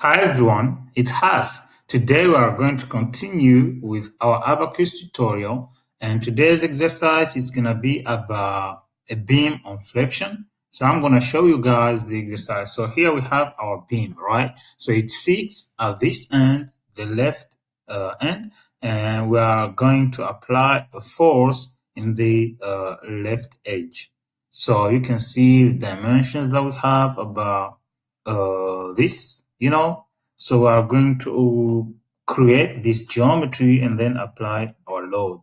Hi everyone, it's Has. Today we are going to continue with our Abaqus tutorial, and today's exercise is going to be about a beam on flexion. So I'm going to show you guys the exercise. So here we have our beam, right? So it fits at this end, the left end, and we are going to apply a force in the left edge. So you can see the dimensions that we have about this, so we are going to create this geometry and then apply our load.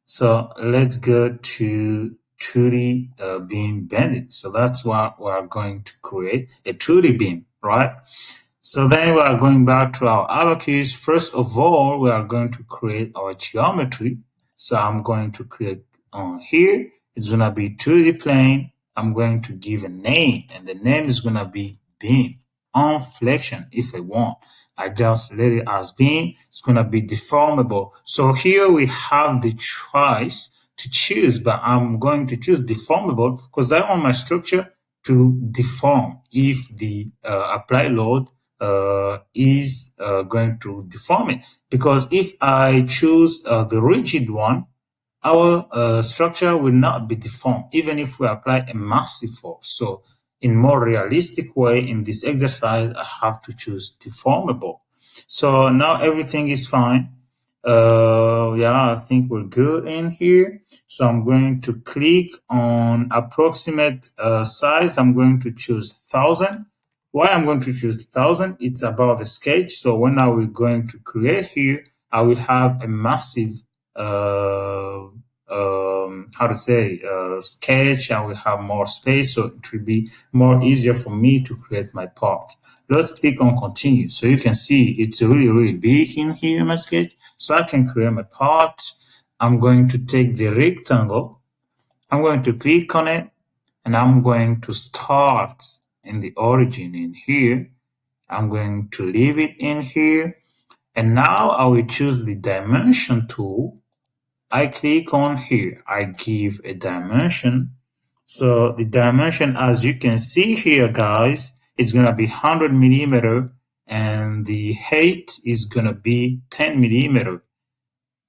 So let's go to 2D beam bandit. So that's what we are going to create, a 2D beam, right? So then we are going back to our Abaqus. First of all, we are going to create our geometry. So I'm going to click on here. It's going to be 2D plane. I'm going to give a name, and the name is going to be beam on flexion if I want. I just let it as beam. It's going to be deformable. So here we have the choice to choose, but I'm going to choose deformable because I want my structure to deform if the applied load is going to deform it. Because if I choose the rigid one, our structure will not be deformed, even if we apply a massive force. So in more realistic way, in this exercise, I have to choose deformable. So now everything is fine. Yeah, I think we're good in here. So I'm going to click on approximate size. I'm going to choose 1,000. Why I'm going to choose 1,000? It's about the sketch. So when are we going to create here? I will have a massive sketch. I will have more space, so it will be more easier for me to create my part. Let's click on continue. So you can see it's really big in here in my sketch. So I can create my part. I'm going to take the rectangle. I'm going to click on it, and I'm going to start in the origin in here. I'm going to leave it in here. And now I will choose the dimension tool. I click on here. I give a dimension. So the dimension, as you can see here, guys, it's going to be 100 millimeter, and the height is going to be 10 millimeter.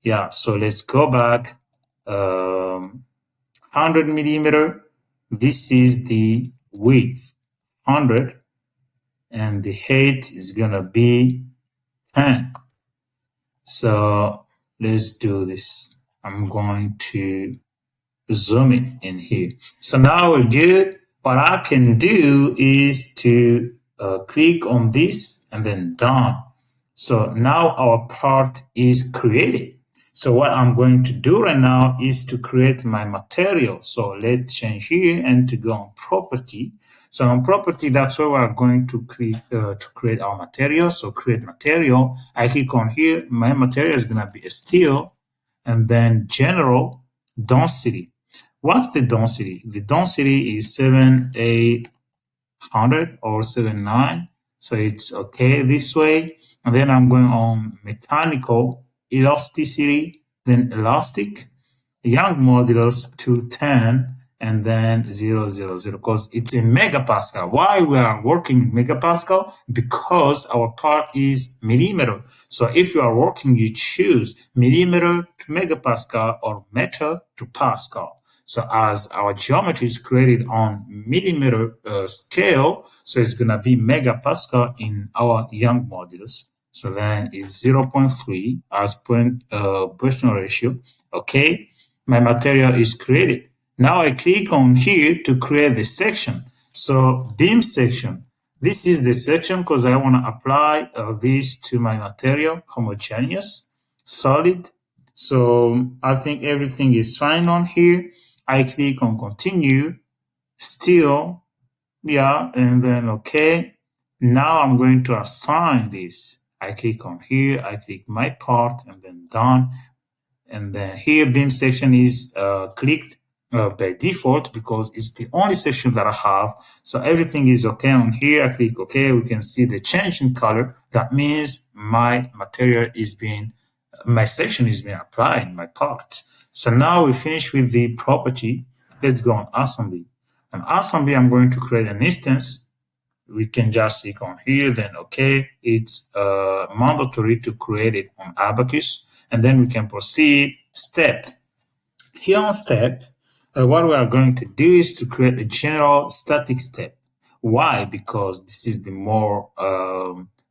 Yeah, so let's go back. 100 millimeter. This is the width, 100, and the height is going to be 10. So let's do this. I'm going to zoom it in here. So now we're good. What I can do is to click on this and then done. So now our part is created. So what I'm going to do right now is to create my material. So let's change here and to go on property. So on property, that's where we're going to create our material. So create material. I click on here. My material is going to be a steel, and then general density. What's the density? The density is 7,800 or 7,900. So it's okay this way. And then I'm going on mechanical elasticity, then elastic, Young modulus 210, and then 000, because it's in megapascal. Why we are working megapascal? Because our part is millimeter. So if you are working, you choose millimeter to megapascal or meter to pascal. So as our geometry is created on millimeter scale, so it's going to be megapascal in our Young modulus. So then it's 0.3 as Poisson ratio. Okay, my material is created. Now I click on here to create the section. So beam section. This is the section because I want to apply this to my material, homogeneous, solid. So I think everything is fine on here. I click on continue, still, yeah, and then okay. Now I'm going to assign this. I click on here, I click my part, and then done. And then here beam section is clicked by default because it's the only section that I have. So everything is okay on here. I click OK. We can see the change in color. That means my section is being applied in my part. So now we finish with the property. Let's go on assembly. On assembly, I'm going to create an instance. we can just click on here, then okay. It's mandatory to create it on Abaqus, and then we can proceed step. Here on step, what we are going to do is to create a general static step. Why? Because this is the more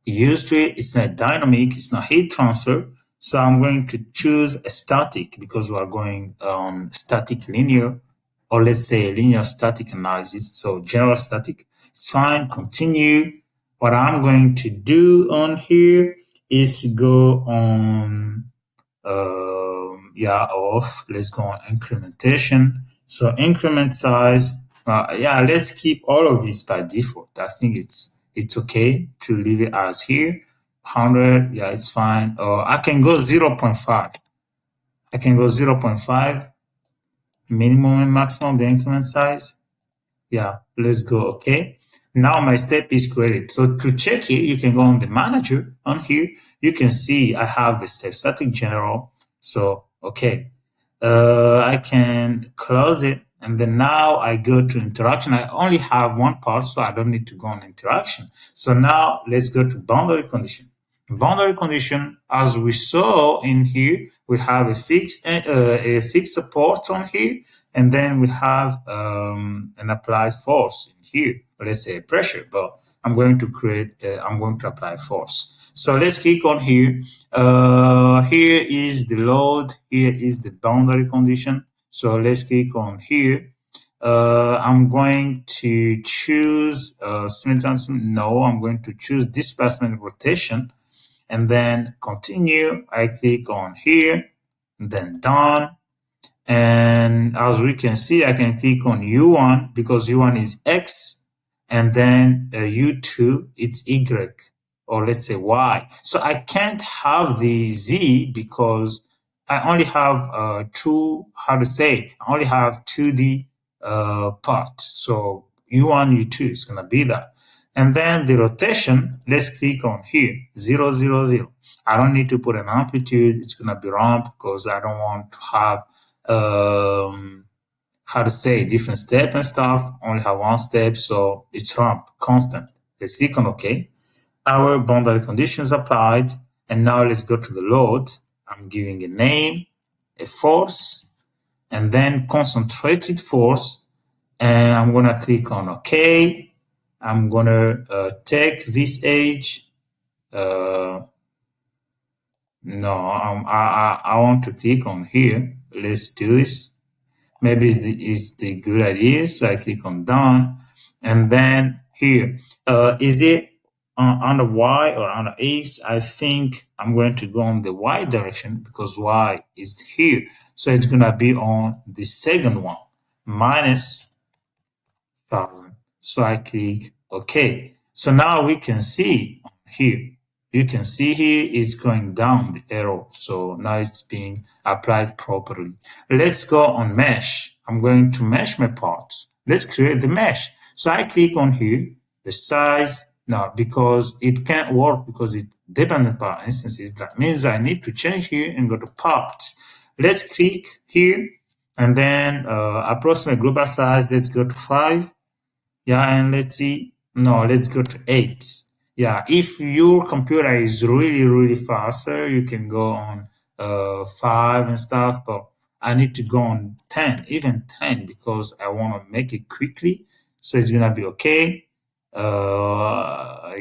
used to it. It's not dynamic, it's not heat transfer. So I'm going to choose a static because we are going on static linear, or let's say linear static analysis. So general static, it's fine, continue. What I'm going to do on here is go on off. Let's go on incrementation. So increment size, let's keep all of this by default. I think it's okay to leave it as here. 100, yeah, it's fine. Or I can go 0.5. I can go 0.5 minimum and maximum the increment size. Yeah, let's go. Okay. Now my step is created. So to check it, you can go on the manager on here. You can see I have the step static general. So, okay. I can close it. And then now I go to interaction. I only have one part, so I don't need to go on interaction. So now let's go to boundary condition. Boundary condition, as we saw in here, we have a fixed support on here, and then we have an applied force in here. Let's say pressure, but I'm going to apply force. So let's click on here. Here is the load. Here is the boundary condition. So let's click on here. I'm going to choose symmetry. No, I'm going to choose displacement rotation, and then continue. I click on here, and then done. And as we can see, I can click on U1 because U1 is X, and then U2, it's Y, or let's say Y. So I can't have the Z because I only have I only have 2D part. So U1, U2 is going to be that. And then the rotation, let's click on here, 0, 0, 0. I don't need to put an amplitude. It's going to be ramp because I don't want to have different step and stuff. Only have one step, so it's ramp constant. Let's click on OK. Our boundary conditions applied, and now let's go to the load. I'm giving a name, a force, and then concentrated force, and I'm gonna click on OK. I'm gonna take this edge. No, I want to click on here. Let's do this. Maybe it's the good idea. So I click on done, and then here, is it on the Y or on the X? I think I'm going to go on the Y direction because Y is here. So it's gonna be on the second one, minus 1000. So I click OK. So now we can see here. You can see here it's going down the arrow. So now it's being applied properly. Let's go on mesh. I'm going to mesh my parts. Let's create the mesh. So I click on here, the size. Now, because it can't work because it's dependent part instances, that means I need to change here and go to parts. Let's click here and then approximate global size. Let's go to 5. Yeah, and let's see. No, let's go to 8. Yeah, if your computer is really, really faster, you can go on 5 and stuff, but I need to go on 10, even 10, because I want to make it quickly. So it's going to be okay.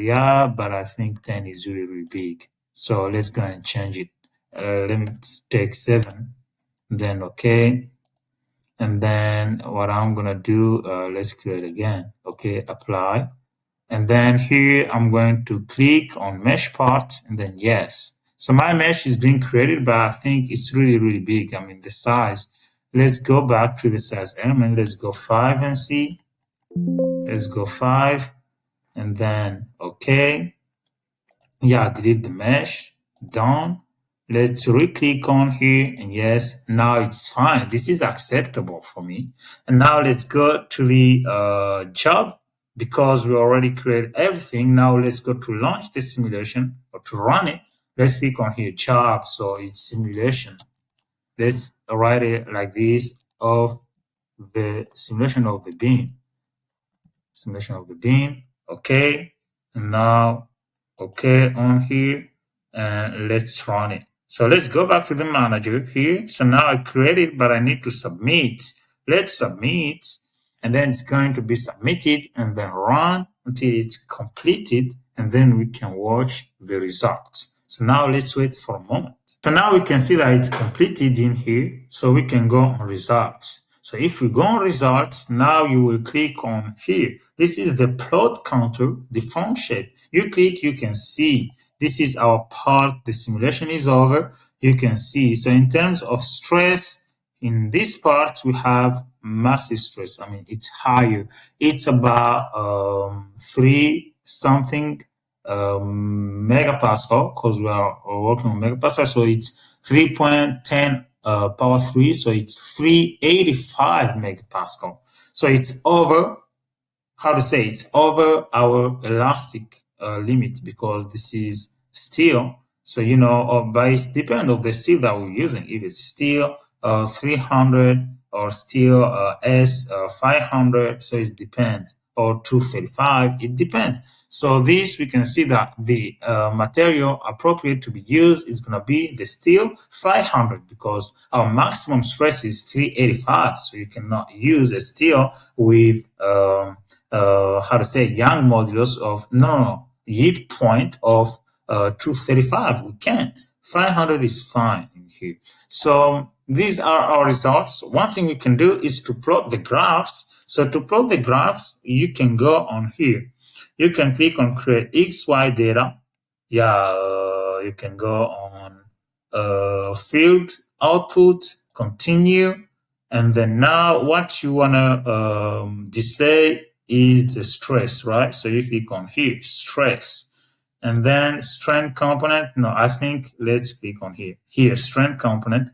Yeah, but I think 10 is really, really big. So let's go and change it. Let me take 7, then okay. And then what I'm going to do, let's create again. Okay, apply. And then here I'm going to click on mesh part and then yes. So my mesh is being created, but I think it's really, really big. I mean, the size. Let's go back to the size element. Let's go 5 and see. Let's go 5 and then okay. Yeah, delete the mesh. Done. Let's re-click on here and yes, now it's fine. This is acceptable for me. And now let's go to the job because we already created everything. Now let's go to launch the simulation or to run it. Let's click on here, job. So it's simulation. Let's write it like this of the simulation of the beam. Simulation of the beam. Okay, now okay on here, and let's run it. So let's go back to the manager here. So now I created, but I need to submit. Let's submit, and then it's going to be submitted and then run until it's completed, and then we can watch the results. So now let's wait for a moment. So now we can see that it's completed in here, so we can go on results. So if we go on results, now you will click on here. This is the plot counter, the form shape. You click, you can see this is our part. The simulation is over. You can see. So in terms of stress, in this part, we have massive stress. I mean, it's higher. It's about 3 something megapascal, because we are working on megapascal. So it's 3.10 power 3. So it's 385 megapascal. So it's over, how to say, it's over our elastic limit, because this is steel. So, but it depends on the steel that we're using. If it's steel 300 or steel S 500, so it depends, or 235, it depends. So this, we can see that the material appropriate to be used is going to be the steel 500, because our maximum stress is 385. So you cannot use a steel with Young modulus of yield point of 235. We can't. 500 is fine in here. So these are our results. One thing we can do is to plot the graphs. So to plot the graphs, you can go on here. You can click on create XY data. You can go on field output, continue, and then now what you want to display is the stress, right? So you click on here, stress, and then strength component. No, I think let's click on here. Here, strength component.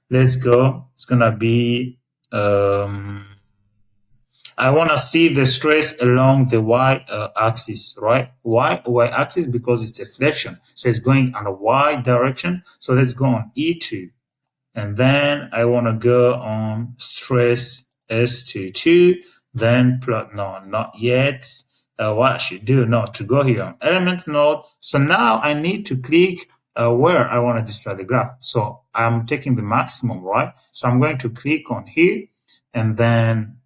Let's go. It's gonna be I want to see the stress along the y axis, right? Y axis, because it's a flexion. So it's going on a y direction. So let's go on E2. And then I want to go on stress S22. Then plot, no, not yet. What I should do? No, to go here on element node. So now I need to click where I want to display the graph. So I'm taking the maximum, right? So I'm going to click on here, and then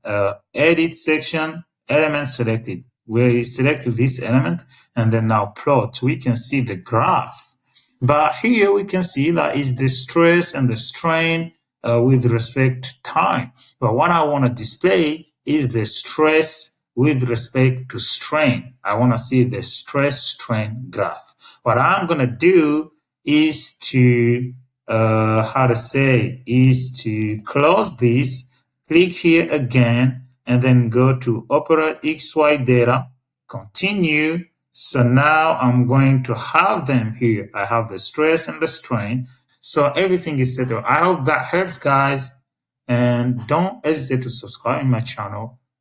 edit section, element selected. We selected this element, and then now plot. We can see the graph. But here we can see that is the stress and the strain with respect to time. But what I want to display is the stress with respect to strain. I want to see the stress strain graph. What I'm going to do is to close this, click here again, and then go to Opera XY data, continue. So now I'm going to have them here. I have the stress and the strain. So everything is settled. I hope that helps, guys. And don't hesitate to subscribe to my channel